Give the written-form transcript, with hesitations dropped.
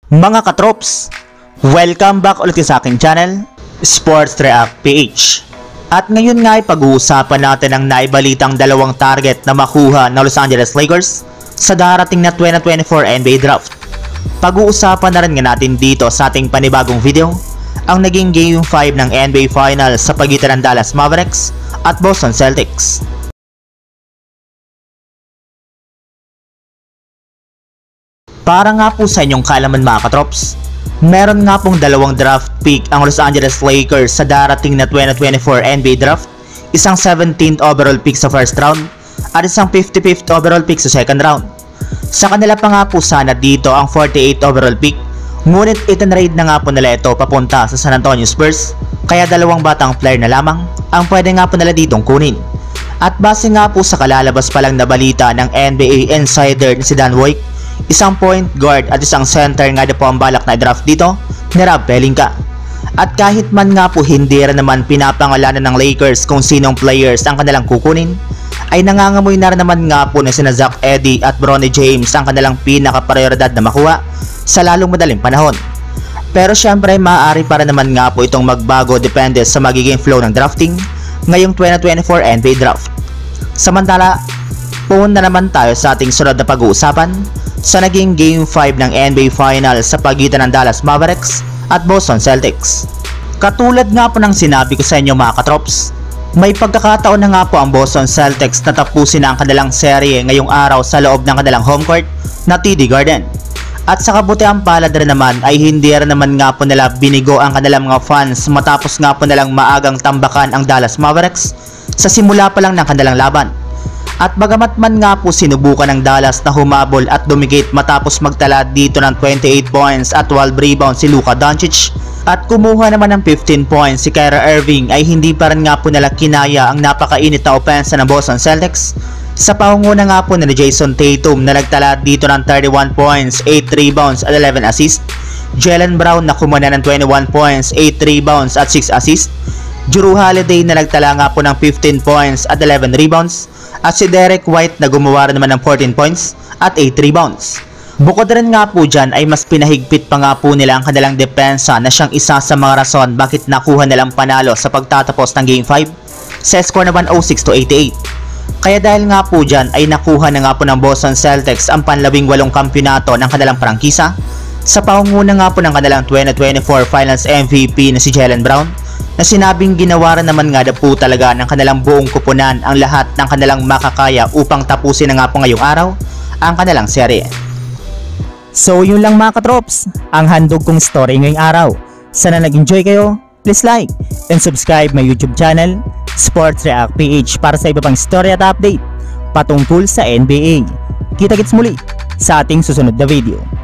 Mga katrops, welcome back ulit sa aking channel, Sports React PH. At ngayon nga ay pag-uusapan natin ang naibalitang dalawang target na makuha ng Los Angeles Lakers sa darating na 2024 NBA Draft. Pag-uusapan na rin nga natin dito sa ating panibagong video ang naging Game 5 ng NBA Finals sa pagitan ng Dallas Mavericks at Boston Celtics. Para nga po sa inyong kaalaman mga katrops, meron nga pong dalawang draft pick ang Los Angeles Lakers sa darating na 2024 NBA Draft, isang 17th overall pick sa first round at isang 55th overall pick sa second round. Sa kanila pa nga po sana dito ang 48th overall pick, ngunit itinrade na nga po nila ito papunta sa San Antonio Spurs, kaya dalawang batang player na lamang ang pwede nga po nila ditong kunin. At base nga po sa kalalabas pa lang na balita ng NBA insider ni si Dan Woik, isang point guard at isang center nga na po ang balak na i-draft dito ni Rob Pelinka. At kahit man nga po hindi rin naman pinapangalanan ng Lakers kung sinong players ang kanilang kukunin, ay nangangamoy na rin naman nga po na sina Zach Edey at Bronny James ang kanilang pinaka-prioridad na makuha sa lalong madaling panahon. Pero syempre maaari para naman nga po itong magbago depende sa magiging flow ng drafting ngayong 2024 NBA Draft. Samantala, pumunta na naman tayo sa ating sunod na pag-uusapan sa naging Game 5 ng NBA Finals sa pagitan ng Dallas Mavericks at Boston Celtics. Katulad nga po ng sinabi ko sa inyo mga katrops, may pagkakataon na nga po ang Boston Celtics na tapusin na ang kanilang serye ngayong araw sa loob ng kanilang home court na TD Garden. At sa kabutiang palad rin naman ay hindi rin naman nga po nila binigo ang kanilang mga fans matapos nga po nilang maagang tambakan ang Dallas Mavericks sa simula pa lang ng kanilang laban. At bagamat man nga po sinubukan ng Dallas na humabol at dumikit matapos magtala dito ng 28 points at 12 rebounds si Luka Doncic at kumuha naman ng 15 points si Kyrie Irving, ay hindi pa rin nga po nila kinaya ang napakainit na opensa ng Boston Celtics sa pangunguna nga po ni Jason Tatum na nagtala dito ng 31 points, 8 rebounds at 11 assists, Jaylen Brown na kumana ng 21 points, 8 rebounds at 6 assists, Jrue Holiday na nagtala nga po ng 15 points at 11 rebounds, at si Derek White na gumawa naman ng 14 points at 8 rebounds. Bukod rin nga po dyan ay mas pinahigpit pa nga po nila ang kanilang depensa na siyang isa sa mga rason bakit nakuha nilang panalo sa pagtatapos ng Game 5 sa score na 106-88. Kaya dahil nga po dyan ay nakuha na nga po ng Boston Celtics ang panlabing-8 kampyonato ng kanilang prangkisa sa pangunguna nga po ng kanilang 2024 Finals MVP na si Jaylen Brown, na sinabing ginawa rin naman nga na po talaga ng kanilang buong kupunan ang lahat ng kanilang makakaya upang tapusin na nga po ngayong araw ang kanilang serye. So yun lang mga katrops, ang handog kong story ngayong araw. Sana nag-enjoy kayo, please like and subscribe my YouTube channel, Sports React PH, para sa iba pang story at update patungkol sa NBA. Kita-kits muli sa ating susunod na video.